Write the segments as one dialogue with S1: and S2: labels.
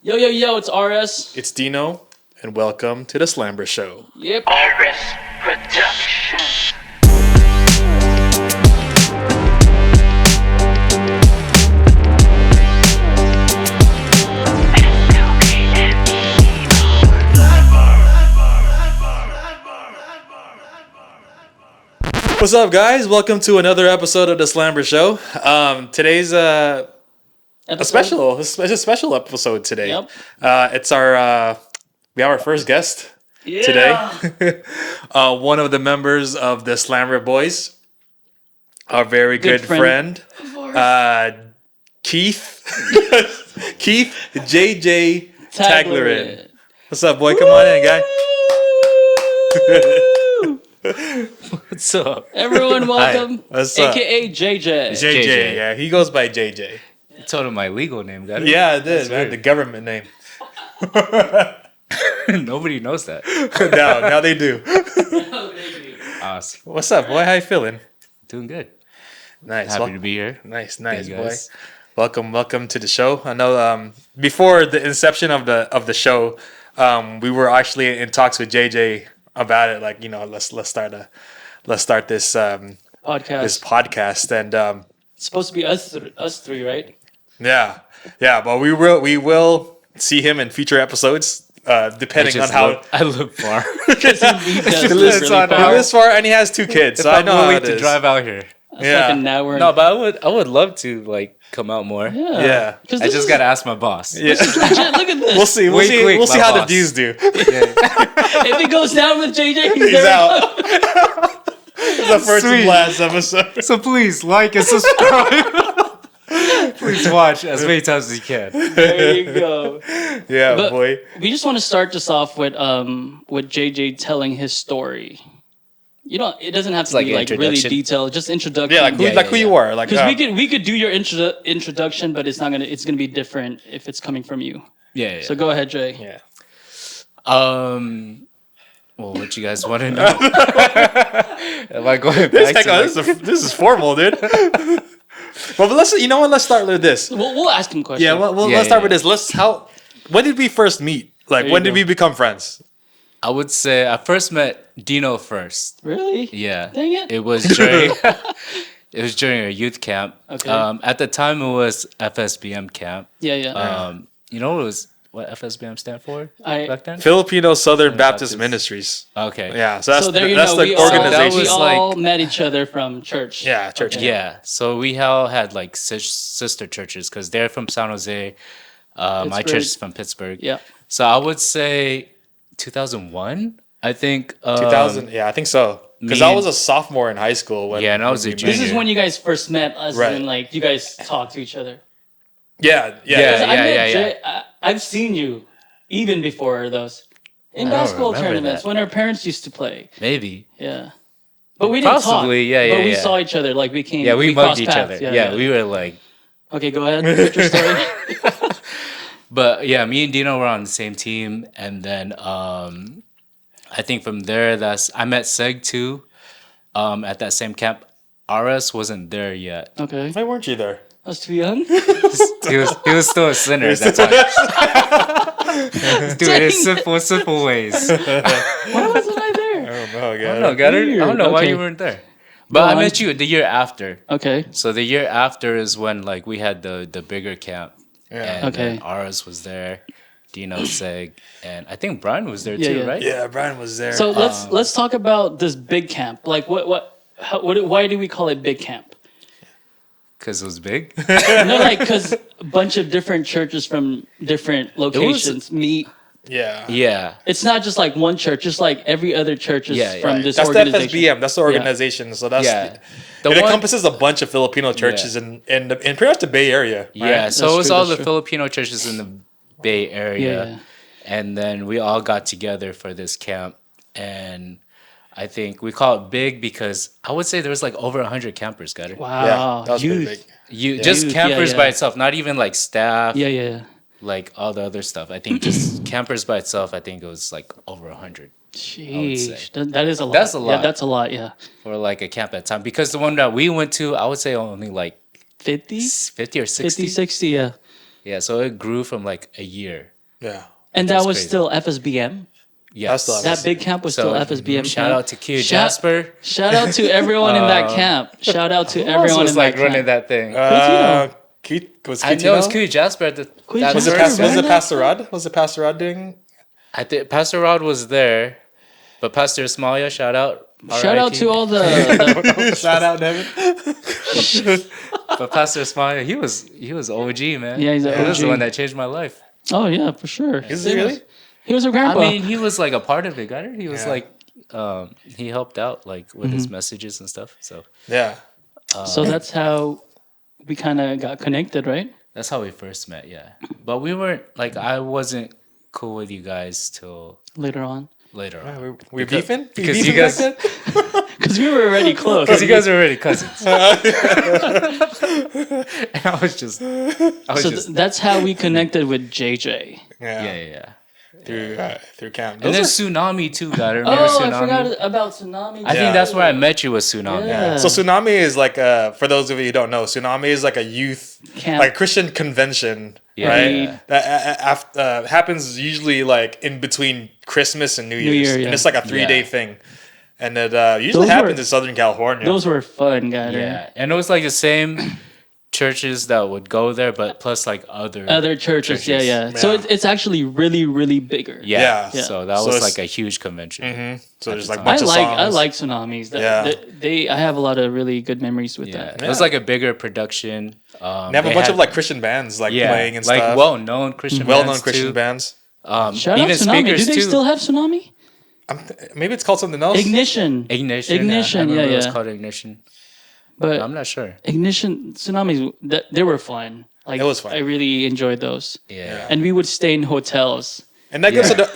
S1: Yo, yo, yo, it's RS.
S2: It's Dino, and welcome to the Slamber Show.
S1: Yep.
S3: RS Production.
S2: What's up, guys? Welcome to another episode of the Slamber Show. Today's a special episode today.
S1: Yep.
S2: It's our we have our first guest today. One of the members of the Slamber Boys, our very good friend, Keith. Keith Jayjay Taglerin. What's up, boy? Come on in, guy.
S4: What's up?
S1: Everyone, welcome.
S2: What's up?
S1: AKA Jayjay.
S2: Jayjay, yeah, he goes by Jayjay.
S4: You told him my legal name, got it?
S2: Yeah, it is, man.
S4: weird.
S2: The government name.
S4: Nobody knows that.
S2: now they do.
S4: Awesome.
S2: What's up, boy? How you feeling?
S4: Doing good.
S2: Nice.
S4: Happy to be here.
S2: Nice,
S4: Thank you,
S2: boy.
S4: guys.
S2: Welcome to the show. I know before the inception of the show, we were actually in talks with JJ about it. Like, you know, let's start this
S1: Podcast.
S2: this podcast, and
S1: It's supposed to be us three, right?
S2: yeah, but we will see him in future episodes, depending on how.
S4: I look far.
S1: Because he does
S2: He
S1: live
S2: lives
S1: really
S4: on
S1: far.
S2: he lives far, and he has 2 kids, so I
S4: I'm
S2: know how
S4: willing
S2: it
S4: to
S2: is.
S4: drive out here.
S1: That's
S2: Yeah.
S1: like an hour.
S4: No, but I would love to like come out more.
S2: Yeah.
S1: Because
S4: I just gotta ask my boss.
S2: Yeah.
S1: Look at this.
S2: We'll see.
S4: Wink, wink,
S2: We'll see
S4: my
S2: how the
S4: boss.
S2: views do.
S1: If he goes down with JJ, he's
S2: He's
S1: there.
S2: out. It's the first and
S4: Sweet.
S2: last episode.
S4: So please like and subscribe. Please watch as many times as you can.
S1: There you go.
S2: Yeah,
S1: But
S2: boy.
S1: we just want to start this off with JJ telling his story. You know, it doesn't have to
S4: like
S1: be
S4: an
S1: like really
S4: introduction?
S1: detailed, just introduction.
S2: Yeah, like who you are. Like
S1: Because we could do your introduction, but it's gonna be different if it's coming from you.
S4: Yeah.
S1: So go ahead, Jay.
S2: yeah.
S4: Well, what you guys want to know? Am I going back to
S2: This is formal, dude. Well, but let's start with this.
S1: We'll ask him questions.
S2: Yeah, let's start with
S4: yeah.
S2: this. When did we first meet? Like,
S1: There you
S2: when did
S1: go.
S2: we become friends?
S4: I would say I first met Dino first.
S1: Really?
S4: Yeah.
S1: Dang it.
S4: It was during a youth camp.
S1: Okay.
S4: At the time it was FSBM camp.
S1: Yeah.
S4: You know what FSBM stand for back then?
S2: Filipino Southern Baptist
S4: Baptist.
S2: Ministries.
S4: Okay.
S2: Yeah, so that's
S1: So there you
S2: that's
S1: go.
S2: the
S1: We all,
S2: organization.
S1: we
S4: was
S1: all
S4: like-
S1: met each other from church.
S2: Yeah, church.
S1: Okay.
S4: Yeah. So we all had like sister churches because they're from San Jose. My
S1: Pittsburgh.
S4: church is from Pittsburgh.
S1: Yeah.
S4: So I would say 2001. I think
S2: 2000. Yeah, I think so. Because
S4: me
S2: I
S4: and-
S2: was a sophomore in high school.
S4: Yeah, and I was a
S2: we met.
S4: junior.
S1: This is when you guys first met us,
S2: Right.
S1: and like you guys talked to each other.
S2: Yeah.
S1: Because I met
S4: yeah.
S1: Jay, I've seen you even before those in
S4: I don't
S1: basketball
S4: remember
S1: tournaments
S4: that.
S1: when our parents used to play.
S4: Maybe.
S1: Yeah. But we didn't
S4: Possibly,
S1: talk.
S4: yeah,
S1: But we
S4: yeah.
S1: saw each other, like we came.
S4: Yeah, we mugged
S1: crossed
S4: each
S1: paths.
S4: other. Yeah, we were like.
S1: Okay, go ahead. What's your story?
S4: But yeah, me and Dino were on the same team, and then I think from there, I met Seg too. At that same camp, RS wasn't there yet.
S1: Okay.
S2: Why weren't you there?
S1: I was too young.
S4: He was still a sinner at that time. Doing his simple ways.
S1: Why wasn't I there?
S2: I don't know.
S4: I don't know, Goddard. I don't know why
S1: Okay.
S4: you weren't there. But
S1: Go
S4: I
S1: on.
S4: met you the year after.
S1: Okay.
S4: So the year after is when like we had the bigger camp.
S2: Yeah.
S4: And
S1: Okay.
S4: then RS was there, Dino, Seg, and I think Brian was there
S1: Yeah,
S4: too,
S1: yeah.
S4: right?
S2: Yeah, Brian was there.
S1: So let's talk about this big camp. Like why do we call it big camp?
S4: Because it was big.
S1: No, like because a bunch of different churches from different locations meet.
S2: yeah.
S4: Yeah.
S1: It's not just like one church. Just like every other church is
S4: Yeah,
S1: from
S4: right.
S1: this
S2: That's the
S1: organization.
S2: FSBM. That's the organization. So that's
S4: Yeah.
S2: it encompasses a bunch of Filipino churches in pretty much the Bay Area. Right?
S4: Yeah, so
S1: That's
S4: it was
S1: true,
S4: all
S1: that's
S4: the
S1: true.
S4: Filipino churches in the Bay Area.
S1: Yeah.
S4: And then we all got together for this camp. And I think we call it big because I would say there was like over 100 campers, got it?
S1: Wow.
S2: Yeah, that was pretty
S1: Youth.
S2: big.
S4: Just
S1: Youth,
S4: campers
S1: yeah.
S4: by itself, not even like staff,
S1: Yeah.
S4: like all the other stuff. I think just campers by itself, I think it was like over 100
S1: Sheesh. That is a lot.
S4: That's a lot.
S1: Yeah, that's a lot. Yeah.
S4: for like a camp at time. Because the one that we went to, I would say only like
S1: 50?
S4: 50 or 60.
S1: 50, 60, yeah.
S4: Yeah, so it grew from like a year.
S2: Yeah.
S1: And
S4: Which
S1: that
S4: is
S1: was
S4: crazy.
S1: still FSBM.
S4: Yes.
S2: still
S1: That big camp was still
S4: So,
S1: FSBM.
S4: Shout
S1: camp.
S4: out to Q Jasper.
S1: Shout out to everyone in that camp. Shout out to
S4: Who else
S1: everyone
S4: was
S1: in
S4: like
S1: that
S4: running
S1: camp.
S4: that thing?
S2: Was
S4: I know it's
S2: Kitino?
S4: Q Jasper at the
S1: Q
S4: that
S2: Was
S1: Jasper
S2: it,
S4: first
S1: ran
S2: was it
S1: that?
S2: Pastor Rod? Was it Pastor Rod doing?
S4: I think Pastor Rod was there, but Pastor Ismalia, shout out.
S1: Shout out
S4: RIP.
S1: to all the
S2: Shout out, Devin.
S4: But Pastor Ismalia, he was OG, man.
S1: Yeah, he's an
S4: He was the
S1: OG.
S4: one that changed my life.
S1: Oh yeah, for sure.
S2: Is he really?
S1: He was a
S4: I
S1: grandpa.
S4: mean, he was like a part of it, got it? He was
S2: Yeah.
S4: like he helped out like with his messages and stuff. So
S2: Yeah.
S1: So that's how we kind of got connected, right?
S4: that's how we first met, yeah. But we weren't like I wasn't cool with you guys till
S1: Later on,
S4: later on.
S2: We're beefing? We
S4: because
S2: beefing
S4: you guys-
S2: like that?
S1: because we were already close.
S4: Because you guys are already cousins. And I was just
S1: So that's how we connected with JJ.
S4: yeah.
S2: Through camp.
S4: And
S2: Those
S4: then
S2: are-
S4: Tsunami too, got it. Remember
S1: Oh,
S4: Tsunami?
S1: I forgot about Tsunami.
S4: I think that's where I met you with Tsunami.
S1: Yeah.
S2: So Tsunami is like for those of you who don't know, Tsunami is like a youth
S1: Camp.
S2: like Christian convention,
S4: Yeah.
S2: right?
S4: Yeah.
S2: That happens usually like in between Christmas and New Year's,
S1: Year, yeah.
S2: and it's like a 3-day
S4: Yeah.
S2: thing, and it usually
S1: Those
S2: happens
S1: were-
S2: in Southern California.
S1: Those were fun, guys.
S4: Yeah, and it was like the same churches that would go there, but plus like
S1: Other churches, yeah.
S2: Yeah.
S1: So it's actually really, really bigger.
S4: Yeah.
S2: Yeah.
S4: So that
S2: So
S4: was
S2: it's-
S4: like a huge convention.
S2: so there's like a
S4: I
S2: bunch of songs.
S1: I like Tsunamis. I have a lot of really good memories with
S4: Yeah.
S1: that.
S4: It was like a bigger production.
S2: They have a bunch of like Christian bands like playing and
S4: like
S2: stuff.
S4: well-known Christian
S2: Well-known
S4: bands
S2: Christian
S4: too.
S2: bands.
S1: Shout out
S4: even
S1: Tsunami.
S4: speakers
S1: Do they
S4: too.
S1: still have Tsunami?
S2: Maybe it's called something else.
S1: Ignition.
S4: Ignition,
S1: Ignition,
S4: I remember
S1: yeah,
S4: it was
S1: yeah.
S4: called Ignition.
S1: But
S4: I'm not sure.
S1: Ignition, Tsunamis, they were fun. Like,
S2: It was fun.
S1: I really enjoyed those.
S4: Yeah.
S1: And we would stay in hotels.
S2: And that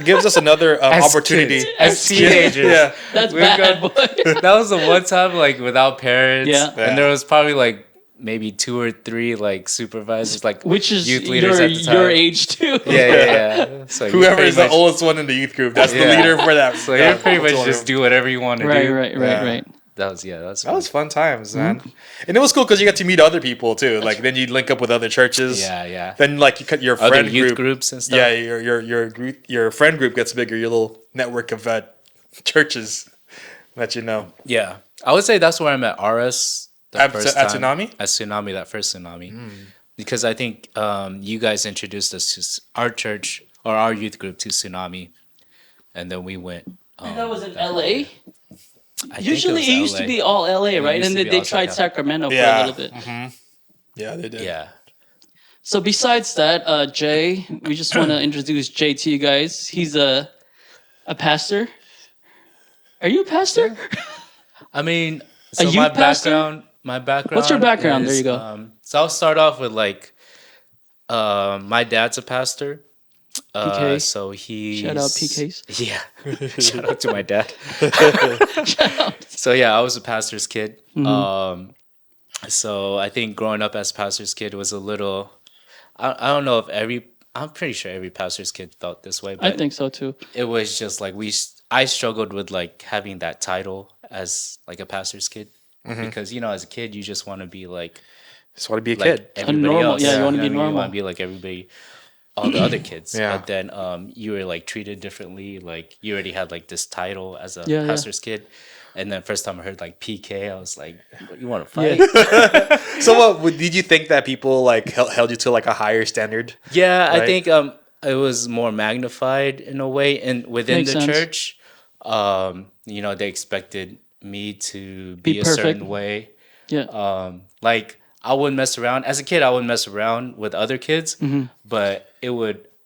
S2: gives us another
S4: As
S2: opportunity.
S4: kids, as teenagers.
S2: Yeah.
S1: That's
S4: We
S1: bad,
S4: go-
S1: boy.
S4: That was the one time like without parents.
S1: Yeah.
S2: Yeah.
S4: And there was probably like maybe 2 or 3 like supervisors, like
S1: Which is
S4: youth leaders at the time.
S1: your age, too.
S4: Yeah. So you
S2: Whoever
S4: pretty
S2: is the
S4: much-
S2: oldest one in the youth group, that's the
S4: Yeah.
S2: leader for that.
S4: So you pretty much just do whatever you want to
S1: Right,
S4: do.
S1: right.
S2: Yeah.
S4: That was
S2: That was fun times, man. And it was cool because you got to meet other people too. Like then you link up with other churches.
S4: yeah.
S2: Then like you cut your
S4: Other
S2: friend
S4: youth
S2: group.
S4: groups and stuff.
S2: Yeah, your friend group gets bigger. Your little network of churches that you know.
S4: Yeah. I would say that's where I met RS the
S2: At-
S4: first
S2: at
S4: time.
S2: Tsunami?
S4: At Tsunami, that first Tsunami. Because I think you guys introduced us to our church or our youth group to Tsunami. And then we went.
S1: And that was in LA?
S4: I think
S1: Usually it used
S4: LA.
S1: to be all LA, right?
S4: used
S1: And
S4: to
S1: then
S4: be
S1: they
S4: all
S1: tried
S4: SoCal.
S1: Sacramento
S2: Yeah.
S1: for a little bit.
S2: Yeah, they did.
S4: Yeah.
S1: So besides that, Jay, we just want to introduce Jay to you guys. He's a pastor. Are you a pastor?
S4: I mean,
S1: A
S4: so
S1: youth pastor?
S4: my background.
S1: What's your background? There
S4: is,
S1: you go.
S4: So I'll start off with like, my dad's a pastor.
S1: PK.
S4: So he
S1: Shout out PKs.
S4: Yeah, shout out to my dad. So yeah, I was a pastor's kid.
S1: Mm-hmm.
S4: So I think growing up as a pastor's kid was a little. I don't know if I'm pretty sure every pastor's kid felt this way,
S1: I
S4: but
S1: think so too.
S4: it was just like I struggled with like having that title as like a pastor's kid because as a kid you just want to be like
S2: Just want to be a
S4: like
S2: kid.
S4: everybody
S1: normal-
S4: else.
S1: yeah, you wanna
S4: know
S1: be
S4: what I mean? You
S1: normal.
S4: want to be like everybody, all the other kids.
S2: Yeah.
S4: But then you were like treated differently. Like you already had like this title as a
S1: Yeah, yeah.
S4: pastor's kid. And then first time I heard like PK, I was like, "You want to fight?"
S2: So did you think that people like held you to like a higher standard?
S4: Yeah, I
S2: Right?
S4: think it was more magnified in a way, and within
S1: Makes
S4: the
S1: sense.
S4: church, they expected me to
S1: Be
S4: be a
S1: perfect.
S4: certain way.
S1: Yeah.
S4: Like I wouldn't mess around as a kid. I wouldn't mess around with other kids, but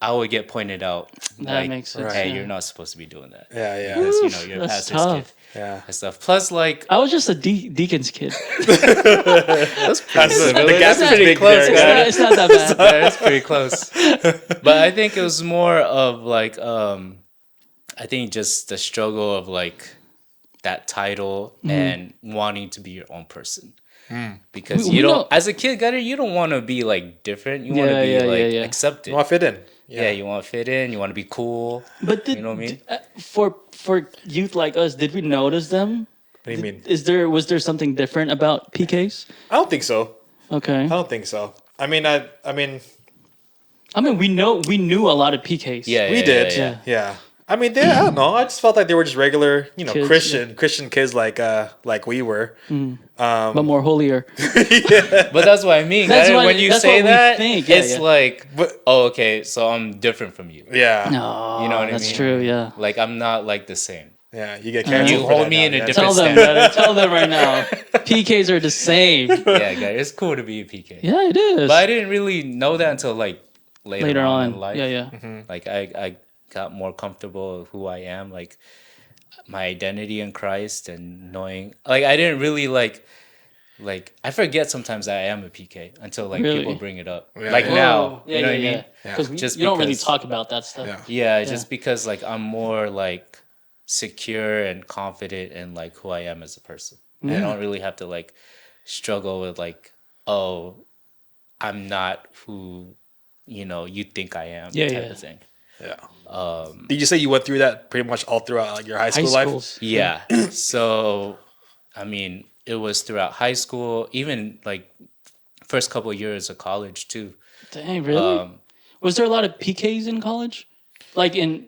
S4: I would get pointed out.
S1: That
S4: like,
S1: makes sense,
S4: Hey,
S1: yeah.
S4: you're not supposed to be doing that.
S2: Yeah, yeah.
S4: Because you're a
S1: That's
S4: pastor's
S1: tough.
S4: kid
S2: Yeah.
S4: and stuff. Plus, like
S1: I was just a deacon's kid.
S2: The gap is
S4: pretty
S2: big
S4: close,
S2: there,
S4: guy.
S2: guy.
S1: It's not that bad.
S4: That's pretty close. But I think it was more of like I think just the struggle of like that title and wanting to be your own person. Because
S1: We
S4: you don't
S1: know-
S4: as a kid, Gutter, you don't want to be like different. You want to
S1: Yeah,
S4: be
S1: yeah,
S4: like
S1: yeah, yeah.
S4: accepted.
S2: You want to fit in.
S4: Yeah, you want to fit in, you want to be cool.
S1: But
S4: You know what I mean?
S1: For youth like us, did we notice them?
S2: What do you mean?
S1: Was there something different about PKs?
S2: I don't think so.
S1: Okay.
S2: I don't think so. I mean,
S1: I mean, we knew a lot of PKs.
S4: Yeah,
S2: We
S4: yeah,
S2: did.
S4: yeah,
S2: Yeah. I mean, I don't know. I just felt like they were just regular,
S1: Kids,
S2: Christian kids like we were.
S1: but more holier.
S4: But that's what I mean.
S1: That's
S4: guys.
S1: what-
S4: When you
S1: that's
S4: say
S1: what we
S4: that,
S1: think. Yeah,
S4: it's
S1: yeah.
S4: like,
S2: But
S4: oh, okay, so I'm different from you.
S2: yeah,
S1: No,
S4: You know what I
S1: that's
S4: mean?
S1: true. Yeah.
S4: Like I'm not like the same.
S2: yeah, you get
S1: Alright.
S2: canceled.
S4: You
S2: for
S4: hold
S2: that
S4: me
S2: now,
S4: in a
S2: yeah.
S4: different
S1: Tell them,
S4: standard.
S1: brother. Tell them right now. PKs are the same.
S4: Yeah, guys, it's cool to be a PK.
S1: Yeah, it is.
S4: But I didn't really know that until like later on in life.
S1: Yeah, yeah.
S4: Like I got more comfortable with who I am, like my identity in Christ, and knowing like I didn't really like I forget sometimes that I am a PK until like
S1: Really?
S4: people bring it up.
S2: Yeah,
S4: like
S2: yeah.
S4: now,
S1: Yeah,
S4: you know
S1: yeah,
S4: what I
S1: yeah.
S4: mean?
S1: Because
S4: Just
S1: you don't really
S4: because-
S1: talk about that stuff.
S2: Yeah.
S4: Yeah, just because like I'm more like secure and confident in like who I am as a person. I don't really have to like struggle with like, oh, I'm not who you think I am
S1: Yeah,
S4: type
S1: yeah.
S4: of thing.
S2: Yeah. Did you say you went through that pretty much all throughout like your high
S1: High
S2: school life?
S1: schools.
S4: Yeah. So, I mean, it was throughout high school, even like first couple of years of college too.
S1: Dang, really? Was there a lot of PKs in college? Like in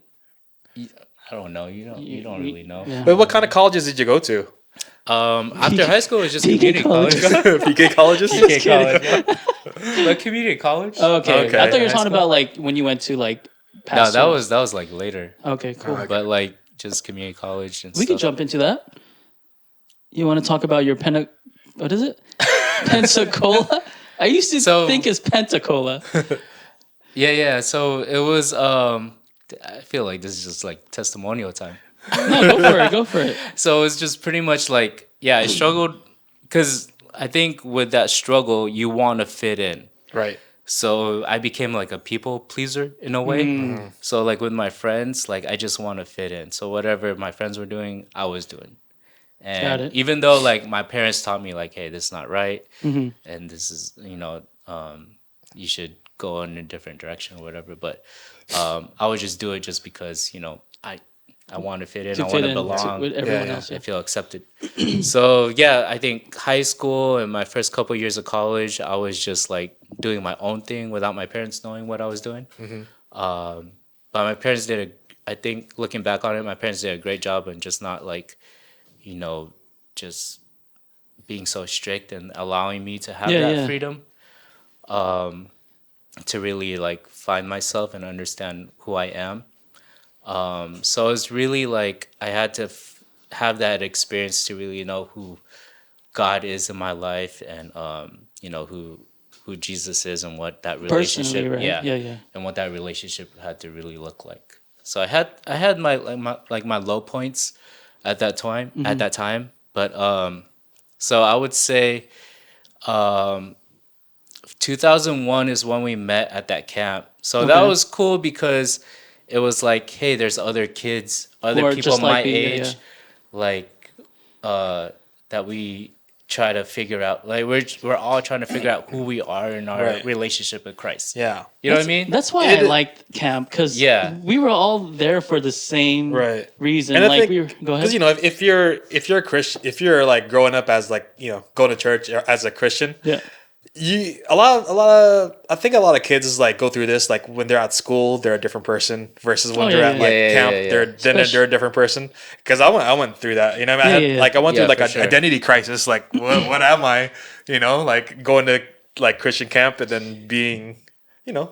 S4: I don't know. You don't really know.
S1: Yeah.
S2: But what kind of colleges did you go to?
S4: After high school, it was just
S1: PK
S4: community college.
S2: PK colleges?
S4: PK college. Yeah. But community college.
S1: Okay.
S2: Okay.
S1: I thought you were
S4: High
S1: talking
S4: school?
S1: about like when you went to like
S4: No,
S1: pastor.
S4: that was like later.
S1: Okay, cool.
S4: But like just community college and
S1: We
S4: stuff.
S1: could jump into that. You want to talk about your what is it? Pensacola? I used to
S4: So-
S1: think it's Pensacola.
S4: Yeah. So it was. I feel like this is just like testimonial time.
S1: No, go for it.
S4: So it's just pretty much like, yeah, I struggled because I think with that struggle, you want to fit in.
S2: Right.
S4: So I became like a people pleaser in a way. So like with my friends, like I just want to fit in. So whatever my friends were doing, I was doing.
S1: Got
S4: And
S1: it.
S4: even though like my parents taught me like, hey, this is not right, and this is you should go in a different direction or whatever. But I would just do it just because I want to fit in.
S1: To
S4: I
S1: fit
S4: want to
S1: in
S4: belong.
S1: with everyone
S2: Yeah.
S1: else.
S4: I feel accepted. So yeah, I think high school and my first couple years of college, I was just like doing my own thing without my parents knowing what I was doing. But my parents I think looking back on it, my parents did a great job in just not like, just being so strict and allowing me to have that freedom. To really like find myself and understand who I am. So it's really like I had to have that experience to really know who God is in my life, and who Jesus is, and what that relationship,
S1: Personally, right? Yeah.
S4: and what that relationship had to really look like. So I had my low points at that time, but so I would say 2001 is when we met at that camp. So that
S1: Okay.
S4: was cool because it was like, hey, there's other kids,
S1: Who
S4: other
S1: are
S4: people
S1: just
S4: my
S1: like me, yeah,
S4: age, like that we try to figure out. Like we're all trying to figure out who we are in our
S2: Right.
S4: relationship with Christ.
S2: Yeah.
S4: You know what I mean?
S1: That's why I liked camp, because
S4: Yeah.
S1: we were all there for the same
S2: Right.
S1: reason.
S2: And I
S1: Like
S2: think,
S1: go ahead.
S2: because if you're a Christian, if you're like growing up as like going to church as a Christian,
S1: Yeah.
S2: I think a lot of kids is like go through this like when they're at school they're a different person versus when
S1: Oh,
S2: they're
S1: yeah,
S2: at
S1: yeah.
S2: like
S4: Yeah,
S2: camp
S4: yeah.
S2: they're a different person. Because I went through that. I
S1: Yeah, yeah.
S2: like I went
S4: Yeah,
S2: through like
S4: for
S2: an
S4: sure.
S2: identity crisis. Like what am I? Like going to like Christian camp and then being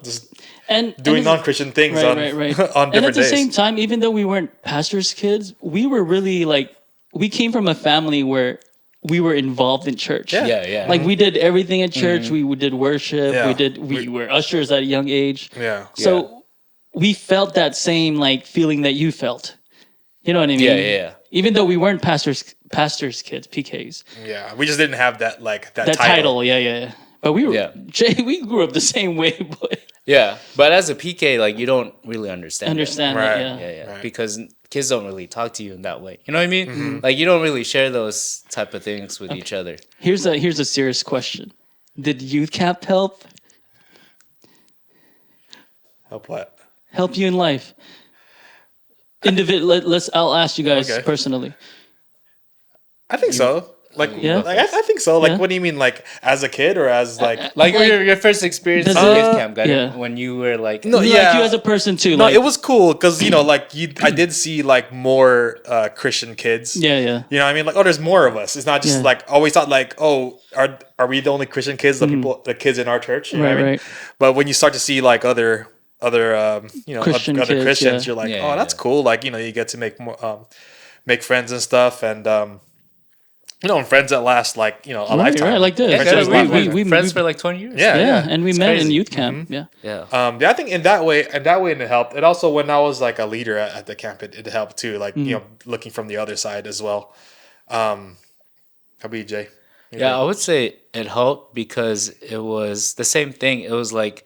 S2: just
S1: And
S2: doing
S1: and
S2: non-Christian things
S1: right,
S2: on
S1: right, right.
S2: on
S1: And
S2: different
S1: at the
S2: days.
S1: same time, even though we weren't pastors' kids, we were really like we came from a family where we were involved in church.
S2: Yeah.
S4: Yeah.
S1: Like we did everything at church. We did worship.
S2: Yeah.
S1: We were ushers at a young age.
S2: Yeah.
S1: So we felt that same like feeling that you felt. You know what I mean?
S4: Yeah.
S1: Even though we weren't pastors' kids, PKs.
S2: Yeah. We just didn't have that like that
S1: That title, yeah. But we were
S4: Yeah.
S1: Jay. We grew up the same way, but
S4: Yeah. But as a PK, like you don't really understand.
S1: understand
S2: Right.
S1: that,
S4: Yeah.
S2: Right.
S4: Because kids don't really talk to you in that way. You know what I mean? Like you don't really share those type of things with each other.
S1: Here's a serious question. Did youth camp help
S2: Help what?
S1: you in life? I'll ask you guys
S2: Okay.
S1: personally.
S2: I think so. Like,
S1: Yeah.
S2: I think so. Like,
S1: Yeah.
S2: what do you mean? Like, as a kid or as like?
S4: Like your first experience
S1: Does
S4: in
S1: it-
S4: youth camp, guy,
S1: yeah.
S4: when you were like,
S2: No,
S1: like
S2: yeah.
S1: you as a person too.
S2: No,
S1: like,
S2: it was cool because like I did see like more Christian kids.
S1: Yeah, yeah.
S2: You know what I mean? Like, oh, there's more of us. It's not just
S1: Yeah.
S2: like always thought like, oh, are we the only Christian kids? The kids in our church. You know
S1: Right,
S2: what I mean?
S1: right.
S2: But when you start to see like other
S1: Christian
S2: other
S1: kids,
S2: Christians,
S1: yeah.
S2: you're like,
S4: Yeah,
S2: oh,
S4: yeah,
S2: that's
S4: yeah.
S2: cool. Like, you get to make friends and stuff, and and friends that last like a
S1: Right,
S2: lifetime.
S1: right, like this.
S4: yeah,
S2: Friendships
S1: we-
S2: last
S1: we-
S2: lifetime.
S1: we-
S4: friends for like 20 years.
S2: Yeah,
S1: Yeah, and we met in
S4: crazy.
S1: youth camp. Yeah.
S4: Yeah.
S2: Yeah, I think in that way it helped. And also when I was like a leader at the camp, it helped too. Like looking from the other side as well. How about you, Jay?
S4: Yeah, I would say it helped because it was the same thing. It was like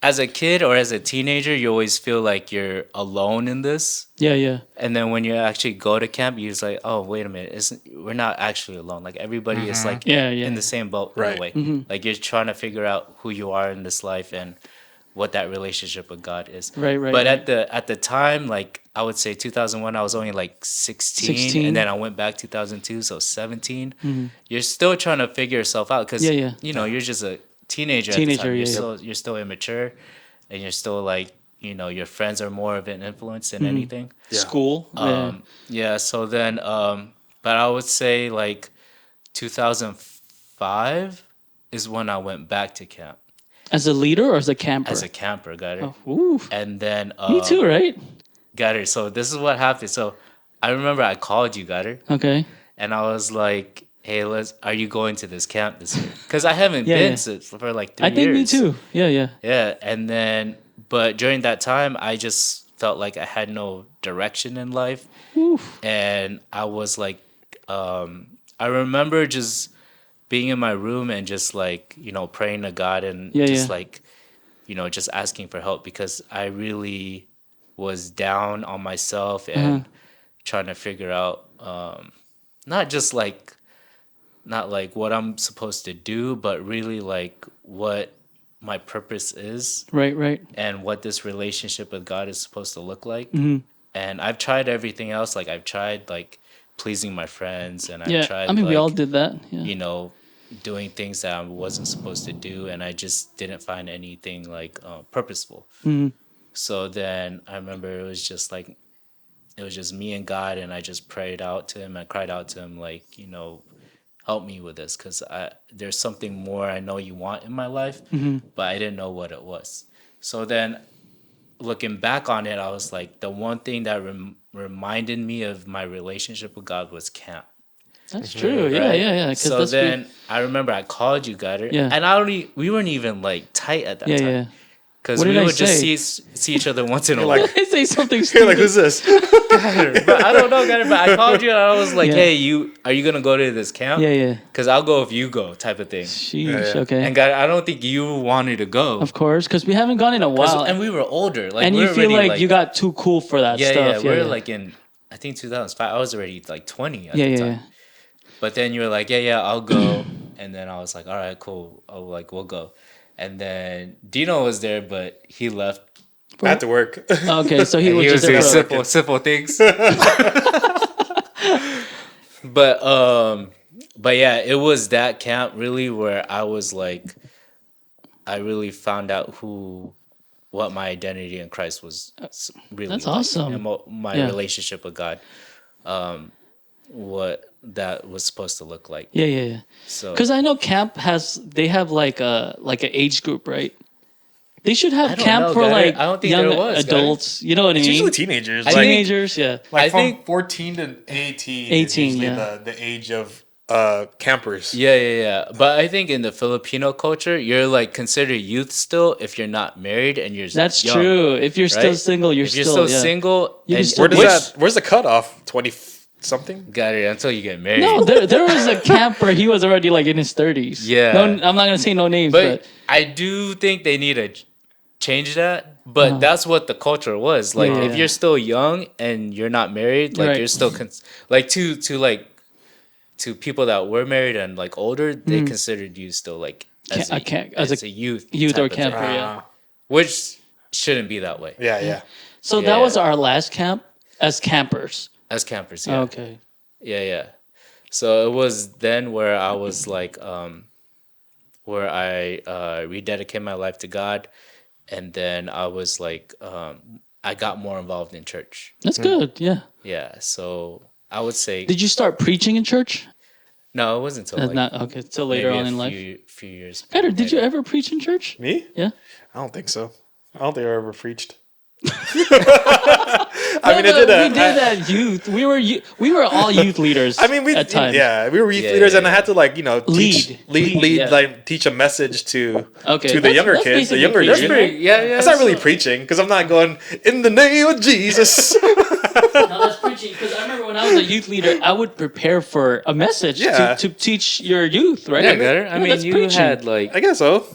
S4: as a kid or as a teenager, you always feel like you're alone in this.
S1: Yeah, yeah.
S4: And then when you actually go to camp, you're just like, oh, wait a minute, we're not actually alone. Like everybody is like
S1: Yeah, yeah.
S4: in the same boat in
S2: Right.
S4: a way. Like you're trying to figure out who you are in this life and what that relationship with God is.
S1: Right, right,
S4: But
S1: right.
S4: at the time, like I would say 2001, I was only like 16,
S1: 16.
S4: and then I went back 2002, so 17. You're still trying to figure yourself out because
S1: Yeah, yeah.
S4: you're just a teenager.
S1: Teenager,
S4: at the time.
S1: yeah,
S4: You're still immature, and you're still like your friends are more of an influence than anything.
S1: School.
S4: Yeah. So then, but I would say like 2005 is when I went back to camp
S1: As a leader or as a camper?
S4: as a camper, got it.
S1: Oh, ooh.
S4: And then
S1: Me too, right?
S4: got it. So this is what happened. So I remember I called you, got it,
S1: Okay.
S4: and I was like, "Hey, are you going to this camp this year?" Because I haven't
S1: Yeah,
S4: been
S1: yeah.
S4: for like 3
S1: I think
S4: years.
S1: me too. Yeah, yeah.
S4: Yeah, and then but during that time, I just felt like I had no direction in life,
S1: Oof.
S4: and I was like, I remember just being in my room and just like praying to God and
S1: Yeah,
S4: just
S1: yeah.
S4: like just asking for help because I really was down on myself and trying to figure out not like what I'm supposed to do, but really like what my purpose is
S1: Right, right.
S4: and what this relationship with God is supposed to look like.
S1: Mm-hmm.
S4: And I've tried everything else. Like I've tried like pleasing my friends, and I've
S1: Yeah.
S4: tried.
S1: I mean, we
S4: like,
S1: all did that. Yeah.
S4: doing things that I wasn't supposed to do, and I just didn't find anything like purposeful.
S1: Mm-hmm.
S4: So then I remember it was just me and God, and I just prayed out to Him. I cried out to Him, like, help me with this, because there's something more I know You want in my life, but I didn't know what it was. So then, looking back on it, I was like, the one thing that reminded me of my relationship with God was camp.
S1: That's true. Yeah,
S4: right?
S1: yeah, yeah. 'Cause
S4: So
S1: that's
S4: then I remember I called you, Gutter,
S1: Yeah.
S4: and we weren't even like tight at that
S1: Yeah,
S4: time.
S1: yeah.
S4: Because
S1: What
S4: we
S1: did I
S4: would just
S1: say?
S4: see each other once in a while.
S1: I say something
S2: You're
S1: stupid.
S2: like, who's this?
S4: But I don't know, Gutter, but I called you and I was like,
S1: Yeah.
S4: hey, are you going to go to this camp?
S1: Yeah, yeah.
S4: Because I'll go if you go, type of thing.
S1: Sheesh.
S2: Yeah.
S1: Okay.
S4: And Gutter, I don't think you wanted to go.
S1: Of course, because we haven't gone in a
S4: 'Cause-
S1: while,
S4: and we were older. Like,
S1: and
S4: we
S1: you
S4: were
S1: feel
S4: already,
S1: like you got too cool for that
S4: yeah,
S1: stuff.
S4: we were like in, I think 2005. I was already like 20 at
S1: yeah,
S4: the
S1: yeah,
S4: time.
S1: yeah.
S4: But then you were like, yeah, I'll go. And then I was like, all right, cool. We'll go. And then Dino was there, but he left.
S2: I had to work.
S1: Okay, so he
S4: And
S1: was
S4: he was
S1: just
S4: doing
S1: there for-
S4: simple things. But yeah, it was that camp really where I was like, I really found out what my identity in Christ was really.
S1: That's
S4: like,
S1: awesome.
S4: and my
S1: Yeah.
S4: relationship with God, what that was supposed to look like.
S1: Yeah, yeah, yeah.
S4: So
S1: Because I know camp they have like an age group, right? They should have
S4: I don't
S1: camp
S4: know,
S1: for
S4: Gary.
S1: like
S4: I don't think
S1: young
S4: there was, Gary.
S1: adults. You know what I
S2: It's
S1: mean?
S2: usually teenagers.
S4: I
S2: Like,
S1: Teenagers, yeah.
S2: like
S4: I
S2: from
S4: think-
S2: 14 to 18.
S1: 18,
S2: is usually
S1: yeah.
S2: the age of campers.
S4: Yeah. But I think in the Filipino culture, you're like considered youth still if you're not married and you're
S1: That's
S4: young,
S1: true. If you're still
S4: right?
S1: single, you're
S4: if you're
S1: still
S4: still
S1: yeah.
S4: single,
S1: You can
S4: and
S1: still
S2: Where's the cutoff? 20 something?
S4: got it until you get married.
S1: No, there was a camper. He was already like in his 30s.
S4: Yeah.
S1: No, I'm not gonna say no names,
S4: but
S1: but
S4: I do think they need to change that. But that's what the culture was like.
S1: Yeah,
S4: if
S1: yeah.
S4: you're still young and you're not married, like
S1: Right.
S4: you're still like to people that were married and like older, they considered you still like as a youth
S1: or
S4: type of thing,
S1: camper, yeah.
S4: which shouldn't be that way
S2: Yeah.
S1: So
S4: Yeah.
S1: that was our last camp as campers.
S4: as campers. Yeah.
S1: Okay.
S4: Yeah. So it was then where I was like, where I rededicated my life to God, and then I was like, I got more involved in church.
S1: That's good. Yeah.
S4: Yeah, so I would say
S1: Did you start preaching in church?
S4: no, it wasn't until like
S1: Not okay. Till later
S4: maybe
S1: on in
S4: a
S1: life.
S4: few years.
S1: Peter, did you
S4: later.
S1: ever preach in church?
S2: Me?
S1: Yeah.
S2: I don't think so. I don't think I ever preached.
S1: I mean, we did that youth. We were all youth leaders.
S2: I mean, we
S1: at times.
S2: yeah, we were youth
S4: Yeah,
S2: leaders,
S4: yeah,
S2: and I had to like lead,
S1: yeah.
S2: like teach a message to
S1: Okay,
S2: the
S1: that's-
S2: younger
S1: that's
S2: kids, the
S1: basically
S2: younger
S1: preaching,
S2: generation.
S1: right?
S4: Yeah, yeah.
S2: That's not really preaching because I'm not going in the name of Jesus.
S1: No, that's preaching. Because I remember when I was a youth leader, I would prepare for a message
S2: Yeah.
S1: to teach your youth, right?
S4: Yeah, better. I mean,
S1: that's
S4: you
S1: preaching.
S4: had like
S2: I guess so.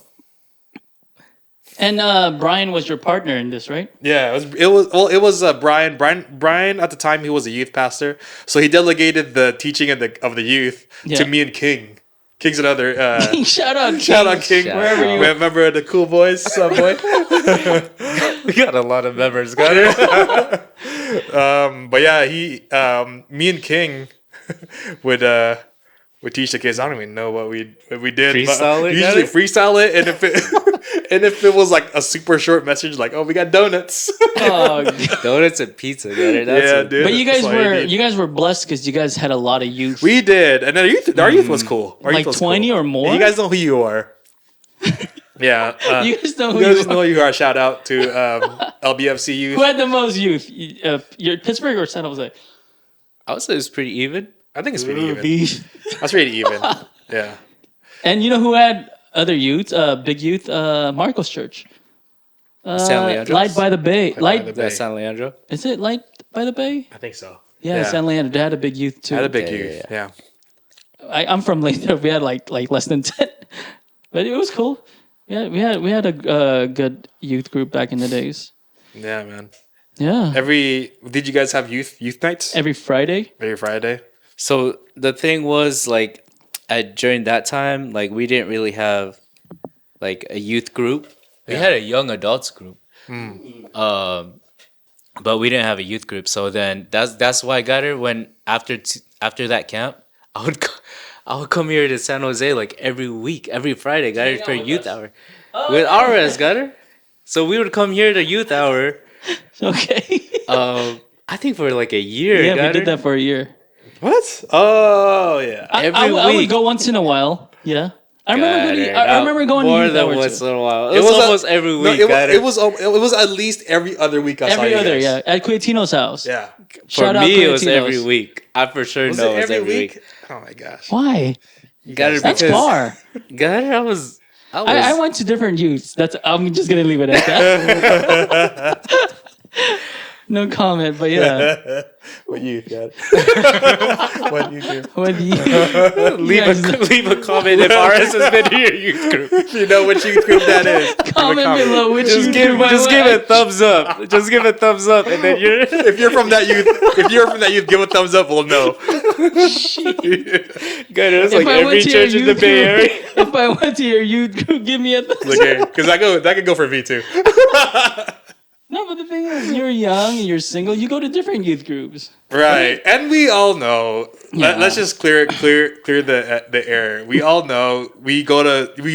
S1: And Brian was your partner in this, right?
S2: Yeah, it was Brian. Brian at the time he was a youth pastor, so he delegated the teaching of the youth
S1: Yeah.
S2: to me and King. King's another
S1: Shout out,
S2: shout out King.
S4: Shout
S1: Wherever
S4: out.
S1: you.
S2: Remember the cool boys, Subway.
S4: we got a lot of members, got it.
S2: But yeah, me and King would teach the kids. I don't even know what we did.
S4: Freestyle
S2: but
S4: it,
S2: usually
S4: got it?
S2: freestyle it, and if it was like a super short message, like we got donuts.
S1: Oh,
S4: Donuts and pizza, got it. That's
S2: Yeah,
S4: it.
S2: dude.
S1: but you
S2: That's
S1: guys
S2: all
S1: were
S2: did.
S1: blessed because you guys had a lot of youth.
S2: We did, and then our youth was cool. Our
S1: Like
S2: youth was
S1: 20
S2: cool.
S1: or more?
S2: And you guys know who you are. Yeah,
S1: You guys know who
S2: you
S1: you
S2: guys
S1: are.
S2: know who you are. Shout out to LBFC youth.
S1: Who had the most youth? Your Pittsburgh or San Jose?
S4: I would say it's pretty even.
S2: I think it's pretty even.
S1: Beef.
S2: That's pretty even. Yeah.
S1: And you know who had other youth? Big youth. Marcos Church.
S4: San Leandro.
S1: Light by the Bay.
S2: by the Bay.
S4: That's San Leandro.
S1: Is it Light by the Bay?
S2: I think so.
S1: Yeah, San Leandro. They had a big youth too.
S2: I had a big
S4: Yeah,
S2: youth.
S4: yeah,
S2: Yeah.
S1: I'm from later. We had like less than 10, but it was cool. Yeah, we had a good youth group back in the days.
S2: Yeah, man.
S1: Yeah,
S2: Did you guys have youth nights
S1: every Friday.
S2: every Friday?
S4: So the thing was like, during that time, like we didn't really have like a youth group. We had a young adults group, but we didn't have a youth group. So then that's why I got her. When after that camp, I would come here to San Jose like every week, every Friday. Got her for youth hour with RS. Got her. So we would come here to youth hour.
S1: Okay.
S4: I think for like a year.
S1: Yeah, we
S4: got
S1: did
S4: her.
S1: that for a year.
S2: What? Oh yeah.
S4: Every
S1: I would
S4: week.
S1: go once in a while. Yeah, I remember.
S4: Got her.
S1: I remember going
S4: more
S1: to youth
S4: than
S1: hour
S4: once
S1: too.
S4: in a while. It was almost every week. got her.
S2: it was at least every other week. I saw
S1: Every
S2: you
S1: other,
S2: guys.
S1: yeah, at Cuetino's house.
S2: Yeah.
S4: For
S1: Shout out
S4: me, it was
S1: Cuetino's.
S4: every week. I for sure
S2: Was
S4: know
S2: it
S4: it was
S2: every
S4: every
S2: week?
S4: week.
S2: Oh my gosh.
S1: Why?
S4: Got her
S1: That's
S4: because
S1: far.
S4: got her. I was.
S1: I went to different youths. I'm just gonna leave it at that. No comment, but yeah.
S2: What you got? What you do?
S1: What do you,
S4: leave a comment if RS has been to your youth group.
S2: If you know which youth group that is,
S1: comment below which
S4: Just
S1: youth
S4: give
S1: group I
S4: just give
S1: went.
S4: a thumbs up. Just give a thumbs up, and then you're.
S2: if you're from that youth, give a thumbs up. We'll know.
S4: Got it. It's
S1: If
S4: like
S1: I went
S4: every
S1: to your
S4: church in the
S1: youth
S4: Bay
S1: group-
S4: Area.
S1: If I went to your youth group, give me a thumbs up.
S2: Okay, because that could go for me too.
S1: No, but the thing is, you're young and you're single. You go to different youth groups.
S2: Right, and we all know.
S1: Yeah.
S2: Let's just clear the air. We all know we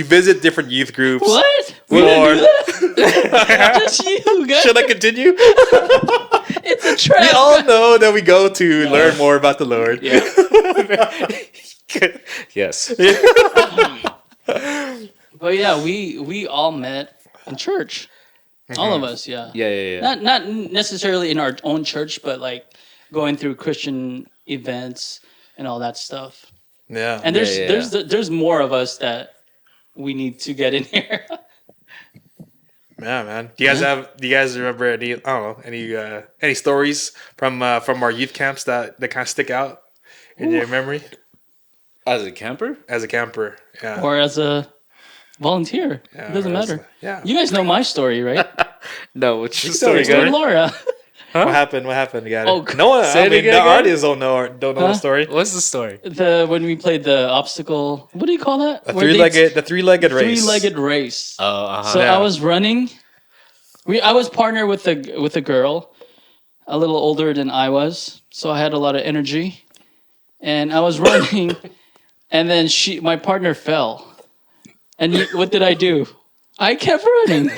S2: visit different youth groups.
S1: What? We
S2: Or
S1: didn't do that? Just you, guys.
S2: should I continue?
S1: It's a trap.
S2: We all know that we go to learn more about the Lord.
S4: Yeah. Yes.
S1: But yeah, we all met in church. All of us, yeah.
S4: Yeah.
S1: Not necessarily in our own church, but like going through Christian events and all that stuff.
S2: Yeah.
S1: And there's more of us that we need to get in here.
S2: Yeah, man. Do you guys remember any stories from our youth camps that kind of stick out in your memory
S4: As a camper?
S2: as a camper? Yeah.
S1: Or as a volunteer.
S2: Yeah,
S1: It doesn't
S2: or as
S1: matter.
S2: yeah.
S1: You guys know my story, right?
S4: No, what's your
S2: story,
S4: story,
S2: guy?
S1: With
S4: guy?
S1: Laura.
S2: What happened? What happened? You got
S1: Oh,
S2: it. No one.
S4: say
S2: I
S4: it
S2: mean,
S4: again,
S2: the
S4: guy?
S2: audience don't know the story.
S4: What's the story?
S1: When we played the obstacle, what do you call that?
S2: The
S1: Where they-
S2: three-legged race.
S1: Three-legged race.
S4: Oh, uh-huh.
S1: So
S2: Yeah.
S1: I was running. I was partnered with a girl, a little older than I was, so I had a lot of energy. and I was running, and then my partner fell. And what did I do? I kept running.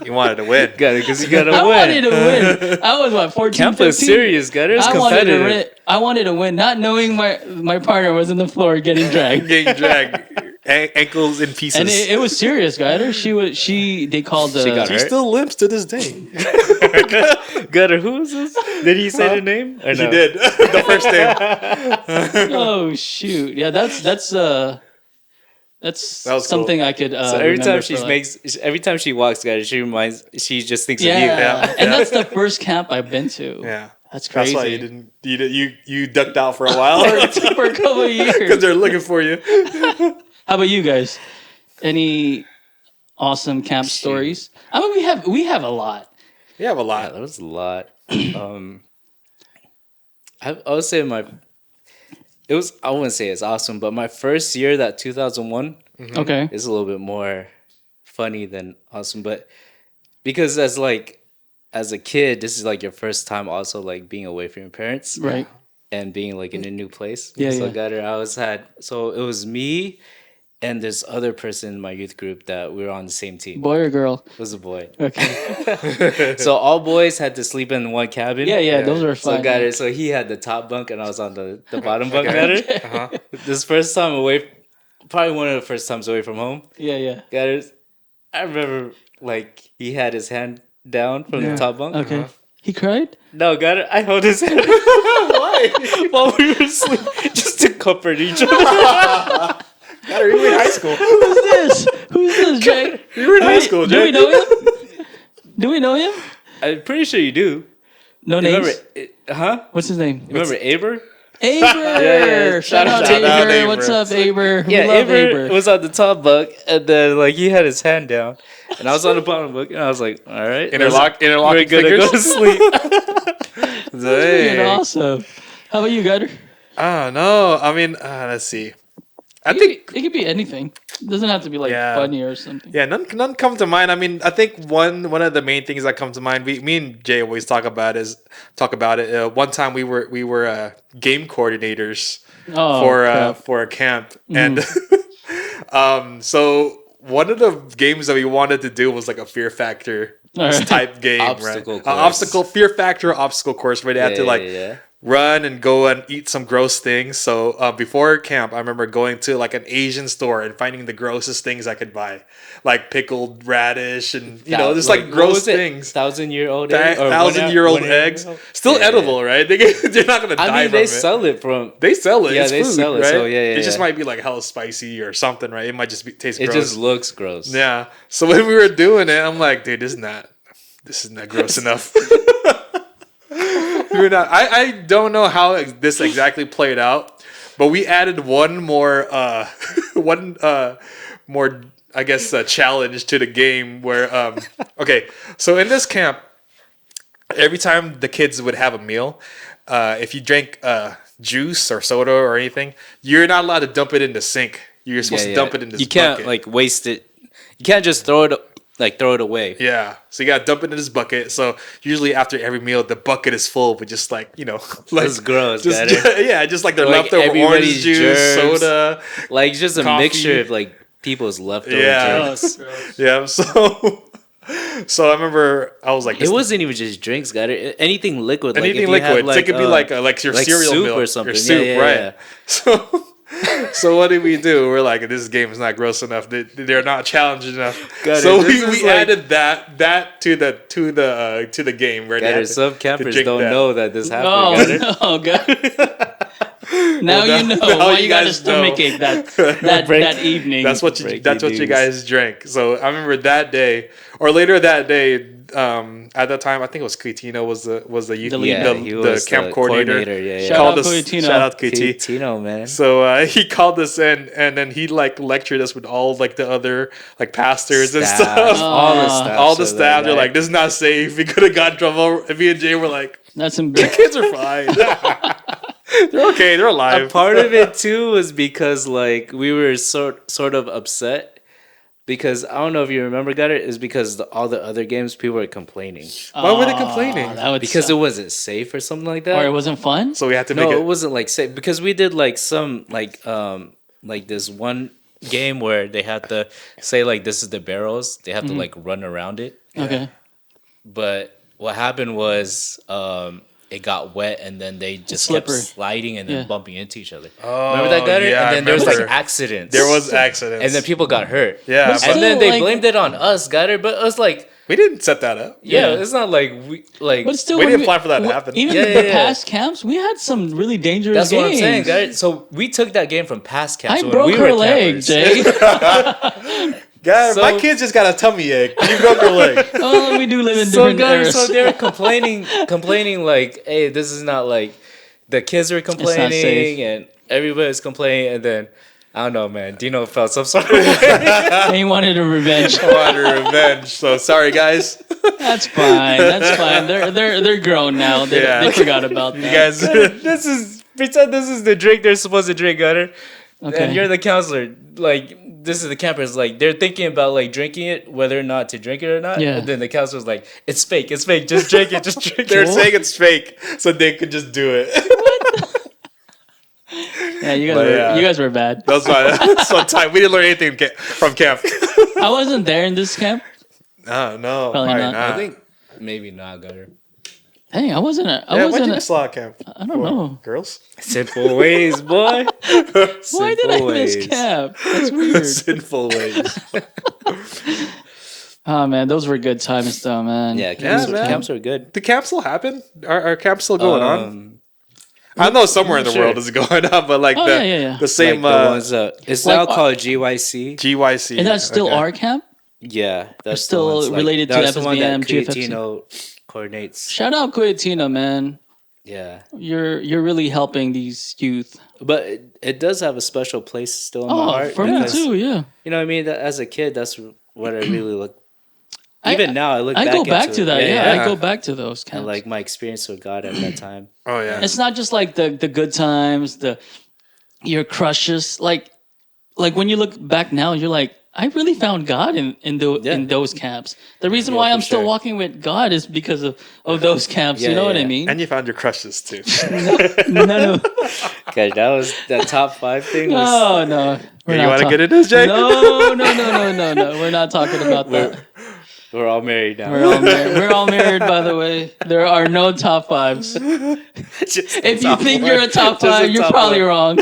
S2: You wanted to win.
S4: Got it, because you gotta
S1: I wanted
S4: win.
S1: to win. I was what 14,
S4: Camp
S1: 15.
S4: was serious, got it. It was
S1: I wanted to
S4: competitive.
S1: win. I wanted to win, not knowing my partner was on the floor getting dragged.
S2: Getting dragged, ankles in pieces.
S1: And it was serious, guys. They called the.
S4: She got
S2: He
S4: hurt.
S2: still limps to this day.
S4: Got her. Who was this? Did he say the name? Or
S2: He
S4: no?
S2: did the first name.
S1: Oh shoot! Yeah, that's
S2: That was
S1: something I could.
S4: So every
S1: remember
S4: time
S1: for,
S4: every time she walks, guys, she just thinks
S1: Yeah,
S4: of you.
S2: Yeah.
S1: and that's the first camp I've been to.
S2: Yeah,
S1: That's crazy.
S2: that's why you ducked out for a while
S1: For a couple of
S2: because
S1: years.
S2: they're looking for you.
S1: How about you guys? Any awesome camp stories? I mean, we have a lot.
S2: You have a
S4: Yeah,
S2: lot.
S4: that was a lot. I would say I wouldn't say it's awesome, but my first year, that 2001,
S1: Okay.
S4: is a little bit more funny than awesome. But because as a kid, this is like your first time also like being away from your parents
S1: Right.
S4: and being like in a new place.
S1: Yeah,
S4: So
S1: yeah.
S4: so it was me and this other person in my youth group that we were on the same team.
S1: Boy or girl?
S4: It was a boy.
S1: Okay.
S4: So all boys had to sleep in one cabin.
S1: Yeah. Those are
S4: So
S1: fun.
S4: so he had the top bunk and I was on the bottom bunk. Got it?
S2: Uh-huh.
S4: This first time away, probably one of the first times away from home.
S1: Yeah.
S4: Got it? I remember like he had his hand down from the top bunk.
S1: Okay. He cried?
S4: No, got it. I held his hand. Why? While we were asleep, just to comfort each other.
S2: You were in high school.
S1: Who's this, Jay?
S2: You were in high school,
S1: Do
S2: Jay.
S1: we know him? Do we know him?
S4: I'm pretty sure you do.
S1: No
S4: You
S1: names.
S4: remember?
S1: What's his name?
S4: Remember Aber?
S1: Aber.
S4: yeah.
S1: Shout out
S2: Shout out
S1: Aber.
S2: Aber.
S1: What's up, Aber? We
S4: Yeah,
S1: love
S4: Aber
S1: Aber.
S4: was on the top bunk, and then like he had his hand down, and I was on the bottom bunk, and I was like, "All right,
S2: Interlocking
S4: we're gonna
S2: fingers.
S4: go to sleep."
S1: Freaking awesome. How about you, Gutter?
S2: No. I mean, let's see. I
S1: It
S2: think
S1: could be anything. It doesn't have to be like
S2: Yeah.
S1: funny or something.
S2: yeah, none come to mind. I mean, I think one of the main things that come to mind. Me and Jay always talk about it. One time we were game coordinators
S1: Oh, crap.
S2: for a camp, and so one of the games that we wanted to do was like a Fear Factor
S1: All right.
S2: type game,
S4: Obstacle
S2: right?
S4: course.
S2: Fear Factor obstacle course where they had to like
S4: yeah.
S2: run and go and eat some gross things. So before camp, I remember going to like an Asian store and finding the grossest things I could buy, like pickled radish and just like
S4: what
S2: gross
S4: was it?
S2: things.
S4: 1,000-year-old egg? Or
S2: 1,000-year-old
S4: one
S2: eggs,
S4: egg?
S2: still
S4: Yeah,
S2: edible, right? They're not gonna die
S4: I mean,
S2: from
S4: they
S2: it.
S4: sell it from.
S2: They sell it.
S4: Yeah,
S2: It's
S4: they
S2: food,
S4: sell it,
S2: right?
S4: so yeah,
S2: It just
S4: yeah.
S2: might be like hella spicy or something, right? It might just taste
S4: It
S2: gross.
S4: just looks gross.
S2: Yeah. So when we were doing it, I'm like, dude, this is not gross enough. We're not. I don't know how this exactly played out, but we added one more I guess challenge to the game where okay, so in this camp, every time the kids would have a meal, if you drank juice or soda or anything, you're not allowed to dump it in the sink. You're supposed to dump it in this
S4: You can't
S2: bucket.
S4: like waste it. You can't just throw it away.
S2: Yeah, so you gotta dump it in this bucket. So usually after every meal, the bucket is full with just like like
S4: That's gross,
S2: just,
S4: got it?
S2: yeah, just like their
S4: Like
S2: leftover orange
S4: everybody's
S2: juice,
S4: germs.
S2: soda.
S4: Like just a
S2: Coffee.
S4: mixture of like people's leftover
S2: Yeah.
S4: drinks.
S2: Yeah, so I remember I was like,
S4: It wasn't even just drinks, got it? Anything liquid.
S2: anything
S4: like if you
S2: liquid.
S4: have, like,
S2: it could be like your
S4: like
S2: cereal
S4: soup
S2: milk
S4: or something.
S2: Your soup,
S4: Yeah,
S2: right?
S4: yeah.
S2: So what did we do? We're like, this game is not gross enough. They're not challenging enough.
S4: Got it.
S2: So
S4: This
S2: we
S4: is like-
S2: added that to the game where they
S4: Got
S2: had
S4: it. Some
S2: to
S4: campers
S2: drink
S4: don't
S2: that.
S4: know that this happened.
S1: Oh,
S4: got it?
S1: no, God. Now you know
S2: now
S1: why
S2: you
S1: you got a
S2: guys know.
S1: stomachache that evening.
S2: That's what
S4: Breaking
S2: you
S4: news.
S2: guys drank. So I remember that day, or later that day. At that time, I think it was Cuitino was the youth
S1: The leader.
S4: Yeah, he was
S2: the camp coordinator.
S4: Yeah,
S1: Shout
S2: Called
S1: out
S2: us,
S1: Cuitino.
S2: shout out QT.
S4: Tino, man.
S2: So he called us in, and then he like lectured us with all like the other like pastors and
S4: Staff,
S2: stuff.
S4: all the staff.
S2: All the
S4: so
S2: staff,
S4: that
S2: they're
S4: night-
S2: like, "This is not safe. We could have got in trouble." And me and Jay were like,
S1: That's some
S2: "The kids are fine. They're okay. They're
S4: a
S2: alive."
S4: part of it too was because like we were sort of upset Because I don't know if you remember, Gutter, is because all the other games people were complaining
S2: Why were they complaining?
S1: That would
S4: because
S1: suck.
S4: it wasn't safe or something like that.
S1: Or it wasn't fun.
S2: So we had to
S4: No,
S2: make
S4: it
S2: it.
S4: wasn't like safe because we did like some like this one game where they had to say like this is the barrels. They have to like run around it.
S1: Okay.
S4: But what happened was it got wet and then they just kept
S1: Slippery.
S4: sliding and then
S1: Yeah.
S4: bumping into each other.
S2: Oh,
S4: Remember that, Gutter?
S2: yeah, I
S4: and then there was like
S2: remember.
S4: accidents.
S2: There was accidents.
S4: and then people got hurt.
S2: Yeah,
S1: But
S2: but
S1: still-
S4: And then they
S1: like-
S4: blamed it on us, Gutter. But it was like,
S2: we didn't set that up.
S4: yeah,
S1: Yeah.
S4: it's not like we like.
S1: But still,
S2: We
S1: when
S2: didn't plan for that to happen.
S1: Even
S4: Yeah,
S1: the
S4: yeah, yeah.
S1: past camps, we had some really dangerous
S4: That's
S1: games.
S4: what I'm saying, Gutter. So we took that game from past camps.
S1: I
S4: when
S1: broke
S4: we
S1: her
S4: were
S1: leg,
S4: campers.
S1: Jay.
S2: God,
S4: So-
S2: my kid just got a tummy ache. You broke her leg.
S1: Oh, we do live in
S4: So
S1: different eras.
S4: guys, so they're complaining like, hey, this is not like the kids were
S1: safe.
S4: complaining and everybody's complaining, and then I don't know, man. Dino felt some sort of way.
S1: And he wanted a revenge.
S2: Wanted revenge. So sorry, guys.
S1: That's fine. That's fine. They're grown now. They,
S2: Yeah.
S1: they forgot about that.
S2: You guys.
S4: This is pretend this is the drink they're supposed to drink, Gutter.
S1: Okay.
S4: And you're the counselor. Like this is the campers. Like they're thinking about like drinking it, whether or not to drink it or not.
S1: Yeah.
S4: And then the counselor's like, it's fake. Just drink it. Just drink
S2: They're
S4: it.
S2: saying it's fake, so they could just do it.
S1: Yeah, you guys
S2: But,
S1: were
S2: yeah.
S1: you guys were bad.
S2: That's fine. That's one time. We didn't learn anything from camp.
S1: I wasn't there in this camp.
S2: Oh, no.
S1: Probably not.
S4: I think maybe not, Gutter.
S1: Hey, I wasn't. I
S2: Yeah, why'd
S1: wasn't.
S2: you miss Law Camp?
S1: I don't know.
S2: Girls?
S4: Simple ways, boy.
S1: Why did I miss camp? That's weird.
S2: Sinful ways.
S1: Oh man, those were good times though, man.
S4: Yeah, camps,
S2: man.
S4: camps are good.
S2: Do camps still happen? Are camps still going on? I know somewhere in the
S4: sure.
S2: world is going on, but like
S1: Oh,
S2: the,
S1: yeah.
S2: the same
S4: Like the ones, it's
S1: like,
S4: now called GYC.
S2: GYC.
S1: And that's still
S2: Okay.
S1: our camp.
S4: Yeah, that's
S1: still
S4: the ones, like,
S1: related to
S4: that's the one that
S1: FSBM, GFFC.
S4: Creatino coordinates.
S1: Shout out Coyotina, man.
S4: Yeah,
S1: You're really helping these youth.
S4: but it does have a special place still in my
S1: Oh,
S4: heart.
S1: for me
S4: because,
S1: too. Yeah.
S4: You know what I mean? That, as a kid, that's what I really look.
S1: I-
S4: Even now, I look.
S1: I
S4: back
S1: go back
S4: into
S1: to
S4: it.
S1: that. Yeah,
S2: yeah.
S1: I go back to those camps.
S4: And like my experience with God at that time.
S2: Oh, yeah.
S1: It's not just like the good times, your crushes. Like when you look back now, you're like, I really found God in those camps. The reason why
S4: for
S1: I'm still
S4: sure.
S1: walking with God is because of those camps.
S4: Yeah,
S1: you know what I
S4: yeah.
S1: mean?
S2: And you found your crushes too.
S1: None of.
S4: Okay, that was that top 5 thing. Was,
S1: Oh no. We're
S2: You
S1: not
S2: want to
S1: talk-
S2: get into this, Jay?
S1: No. We're not talking about that.
S4: We're all married now.
S1: We're all married, by the way. There are no top fives.
S4: Just the
S1: If you
S4: top
S1: think
S4: one.
S1: you're a top
S4: Just the
S1: five, you're
S4: top
S1: probably
S4: one.
S1: wrong.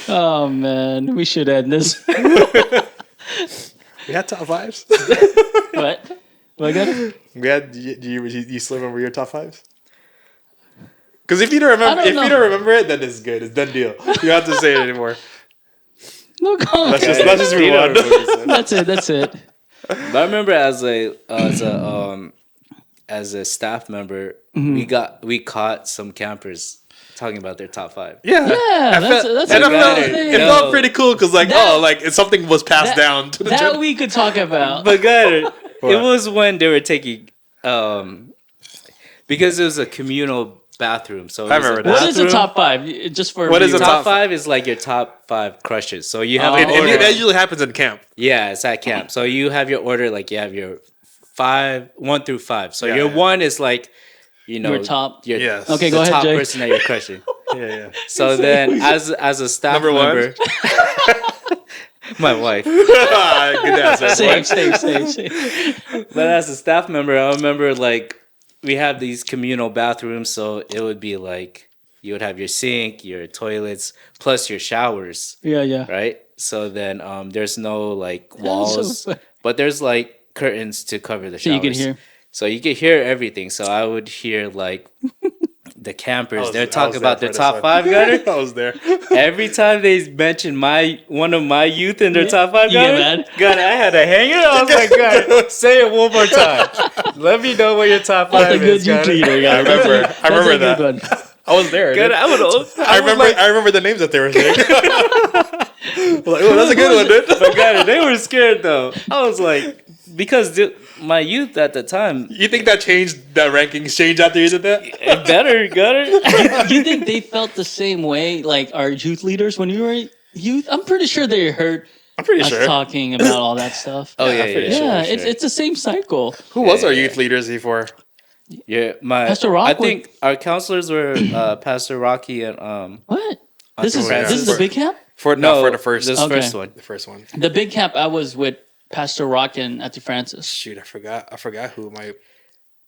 S1: Oh man, we should end this.
S2: We had top fives.
S1: What? What good?
S2: We had. You still remember your top fives? Because if you don't remember,
S1: I don't
S2: if
S1: know.
S2: you don't remember it, then it's good. It's done deal. You don't have to say it anymore.
S1: No comment.
S2: Let's just move
S4: You don't
S2: on.
S4: remember this.
S1: That's it.
S4: But I remember as a staff member,
S1: Mm-hmm.
S4: we caught some campers talking about their top 5.
S2: Yeah.
S1: Yeah, that's
S2: And
S1: a
S2: I felt,
S1: good
S2: it
S1: thing.
S2: felt pretty cool because like
S1: That-
S2: like something was passed down to the
S1: That
S2: gym.
S1: we could talk about.
S4: But God,
S2: What?
S4: it was when they were taking because it was a communal bathroom. So it
S2: I
S4: was a
S2: remember that.
S1: What is the
S4: bathroom.
S1: top five? Just for
S2: What is
S1: viewers.
S2: the
S4: Top
S2: top
S4: 5 is like your top 5 crushes. So you have
S1: Oh,
S4: an
S2: And
S4: order.
S2: that usually happens in camp.
S4: Yeah, it's at camp. So you have your order, like you have your 1 through 5. So
S2: Yeah,
S4: your
S2: yeah.
S4: 1 is like, you know,
S1: Your top.
S2: Yes.
S1: Okay,
S4: the
S1: go ahead,
S4: top
S1: Jay.
S4: person that you're crushing.
S2: Yeah.
S4: So then, as a staff
S2: Number one?
S4: member, my wife.
S2: Good answer.
S1: Safe.
S4: But as a staff member, I remember like we have these communal bathrooms, so it would be like you would have your sink, your toilets, plus your showers,
S1: Yeah.
S4: right? So then there's no like
S1: so
S4: walls,
S1: fun.
S4: but there's like curtains to cover the
S1: So
S4: showers.
S1: you can hear.
S4: So you could hear everything. So I would hear like the campers. They're talking about their top 5 gutter.
S2: I was there.
S4: Every time they mention one of my youth in their top 5
S1: You get
S4: gutter,
S1: mad?
S4: God, I had to hang it. I was like, God, say it one more time. Let me know what your top 5
S1: That's a good
S4: is.
S1: youth
S4: God.
S1: leader. Yeah,
S2: I remember- I remember
S1: that's a good
S2: that.
S1: one.
S2: I was there.
S4: God,
S2: dude. I remember the names that they were saying. Like, oh, that's a good one, dude.
S4: But God, they were scared though. I was like, because my youth at the time,
S2: You think that rankings changed after you did that?
S4: it better, gutter.
S1: You think they felt the same way, like our youth leaders when we were youth. I'm pretty sure they heard
S2: I'm pretty
S1: us
S2: sure.
S1: talking about all that stuff.
S4: Oh yeah,
S2: I'm pretty
S4: yeah,
S2: sure.
S1: yeah,
S4: sure.
S1: it's the same cycle.
S2: Who was our
S4: yeah.
S2: youth leaders before?
S4: Yeah, my
S1: Pastor Rock
S4: I
S1: would-
S4: think our counselors were Pastor Rocky and
S1: What? This is
S2: yeah.
S1: this is the big camp.
S2: For the first
S4: this
S1: Okay.
S4: first one.
S2: the first one.
S1: The big camp. I was with Pastor Rock and Auntie Francis.
S2: Shoot, I forgot who my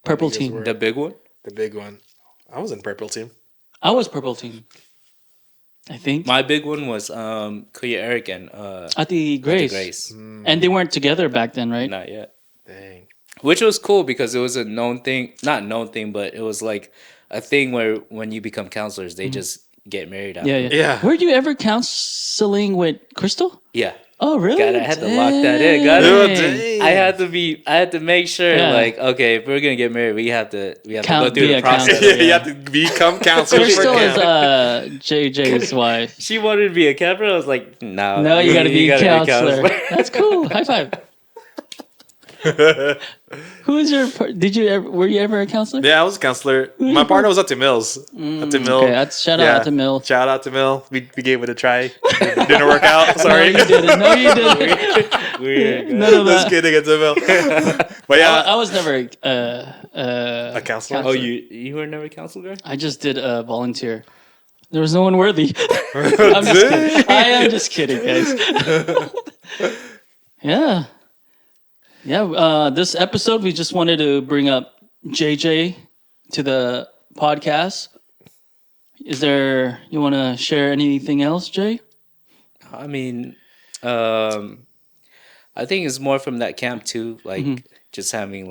S1: Purple
S2: Leaders
S1: team.
S2: were-
S4: The big one.
S2: the big one. I was in purple team.
S1: I was purple team. I think.
S4: My big one was Kuya Eric and
S1: Auntie Grace.
S4: Grace.
S1: And they weren't together back then, right?
S4: Not yet.
S2: Dang.
S4: Which was cool because it was a known thing, not known thing, but it was like a thing where when you become counselors, they just get married after.
S1: Yeah, yeah.
S2: Yeah.
S1: Were you ever counseling with Crystal?
S4: Yeah.
S1: Oh, really?
S4: God, I had to lock that in. God,
S2: Oh,
S1: Dang.
S2: dang.
S4: I had to make sure,
S1: Yeah.
S4: like, okay, if we're gonna get married, we have to go
S1: Count-
S4: through
S1: be
S4: the
S1: a
S4: process.
S1: counselor.
S2: Yeah, you have to become counselors for
S1: Crystal is
S2: camp.
S1: Jayjay's wife.
S4: She wanted to be a camper. I was like, no,
S1: No, you got to be a
S4: gotta
S1: counselor. That's cool. High five. Who is your? Did you ever? Were you ever a counselor?
S2: Yeah, I was a counselor. My partner was up to Mills. Up to Mill.
S1: Okay, that's shout out to Mill.
S2: Shout out to Mill. We gave it a try. Didn't work out.
S1: No,
S2: Sorry.
S1: you didn't. No, you didn't.
S4: Weird.
S1: None of
S2: Just
S1: that.
S2: kidding. It's a Mill. But yeah,
S1: I was never
S2: a counselor.
S4: Oh, you were never a counselor?
S1: I just did volunteer. There was no one worthy. I'm just kidding. I am just kidding, guys. Yeah. Yeah. This episode, we just wanted to bring up JJ to the podcast. Is there, you want to share anything else, Jay?
S4: I mean, I think it's more from that camp too, like just having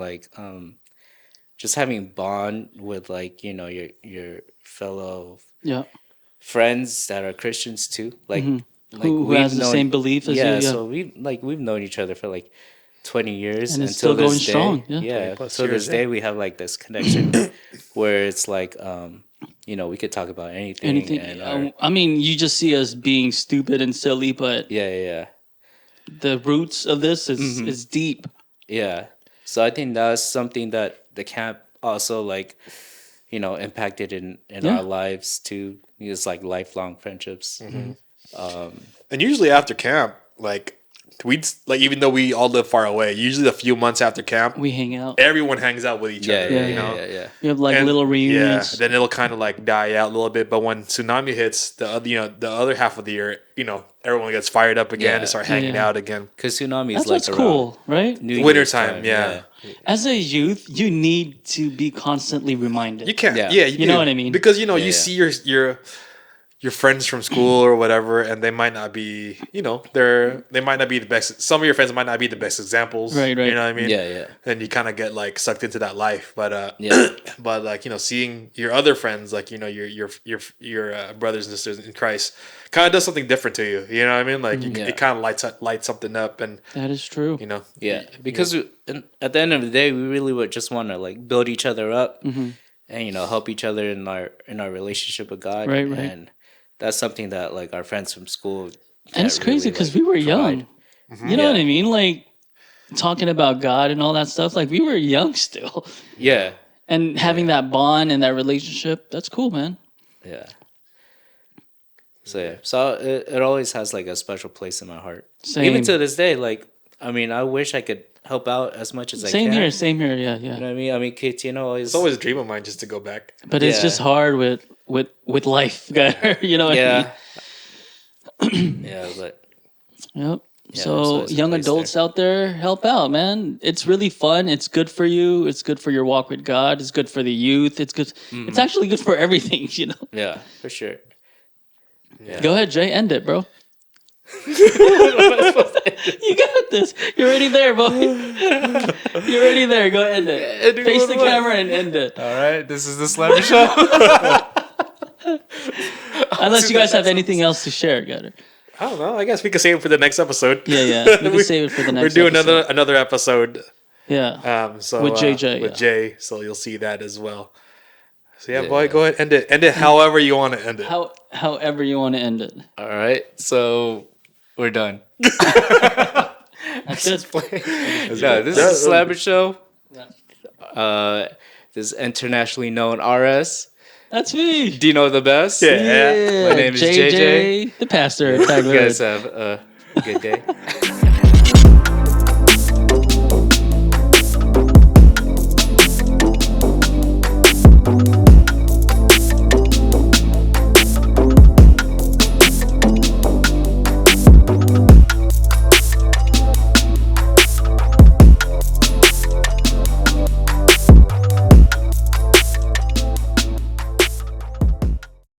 S4: bond with like, you know, your fellow
S1: Yeah.
S4: friends that are Christians too, like
S1: Who
S4: we've
S1: has the
S4: known-
S1: same belief as
S4: yeah,
S1: you? Yeah.
S4: so we've known each other for like 20 years
S1: And it's
S4: until
S1: still going
S4: this day.
S1: strong, yeah.
S4: Yeah,
S2: 20+
S4: so
S2: years,
S4: this day we have like this connection where it's like you know, we could talk about anything.
S1: Anything.
S4: And our,
S1: I mean, you just see us being stupid and silly, but
S4: yeah.
S1: the roots of this is deep.
S4: Yeah. So I think that's something that the camp also like, you know, impacted in
S1: Yeah.
S4: our lives too. It's like lifelong friendships.
S2: And usually after camp, like even though we all live far away, usually a few months after camp,
S1: We hang out.
S2: everyone hangs out with each
S4: Yeah,
S2: other.
S4: yeah,
S2: you know.
S4: yeah.
S1: We have like
S2: And-
S1: little reunions.
S2: Yeah, then it'll kind of like die out a little bit. But when tsunami hits, the other half of the year, you know, everyone gets fired up again
S4: Yeah.
S2: and start hanging
S1: Yeah.
S2: out again.
S4: Because Tsunami
S1: That's
S4: is like
S1: what's
S4: around
S1: cool, right?
S4: New Year's
S2: Wintertime,
S4: time,
S2: yeah.
S1: As a youth, you need to be constantly reminded.
S2: You can't,
S4: Yeah.
S2: yeah,
S1: You know
S2: do.
S1: what I mean?
S2: Because you know
S4: Yeah,
S2: you
S4: yeah.
S2: see your friends from school or whatever, and they might not be, you know, they might not be the best. Some of your friends might not be the best examples,
S1: Right, right.
S2: You know what I mean?
S4: Yeah.
S2: And you kind of get like sucked into that life, but
S4: Yeah.
S2: but like, you know, seeing your other friends, like, you know, your brothers and sisters in Christ, kind of does something different to you. You know what I mean? Like
S4: Yeah.
S2: it kind of lights something up, and
S1: That is true.
S2: you know,
S4: Yeah, because at the end of the day, we really would just want to like build each other up, and you know, help each other in our relationship with God.
S1: Right, right.
S4: And that's something that like our friends from school.
S1: And it's
S4: can't
S1: crazy
S4: really,
S1: because
S4: like,
S1: we were
S4: provide.
S1: young. You know what
S4: Yeah.
S1: I mean? Like talking about God and all that stuff. Like we were young still.
S4: Yeah,
S1: And having that bond and that relationship, that's cool, man.
S4: yeah. So it always has like a special place in my heart.
S1: Same.
S4: Even to this day, like I mean, I wish I could help out as much as I
S1: Same
S4: can.
S1: here, same here. Yeah,
S4: You know
S1: yeah.
S4: what I mean? I mean, kids, you know, always.
S2: it's always a dream of mine just to go back.
S1: But it's
S4: Yeah.
S1: just hard with life, you know what
S4: Yeah. Yeah, but
S1: I mean? Yep.
S4: Yeah,
S1: so
S4: so it's a
S1: young
S4: place
S1: adults out there, help out, man. It's really fun. It's good for you. It's good for your walk with God. It's good for the youth. It's good. It's actually good for everything, you know.
S4: yeah, for sure.
S1: Go ahead, Jay. End it, bro. You got this. You're already there, boy. You're already there. Go end it. Face the camera and end it.
S4: All right, this is the Slamber Show.
S2: Oh,
S1: Unless you guys have anything else to share, got it.
S2: I don't know. I guess we could save it for the next episode.
S1: Yeah, yeah. We can save it for the next.
S2: We're doing
S1: episode.
S2: another episode.
S1: Yeah.
S2: So
S1: With Jayjay,
S2: with
S1: yeah.
S2: Jay, so you'll see that as well. So yeah,
S4: Yeah.
S2: boy, go ahead, end it however you want to end it.
S1: However you want to end it.
S4: All right, so we're done.
S1: That's it.
S4: No, this is the Slamber Show. This is internationally known RS,
S1: That's me.
S4: Dino the best.
S2: Yeah.
S4: My name is
S1: JJ,
S4: Jayjay.
S1: the pastor.
S4: You guys have a good day.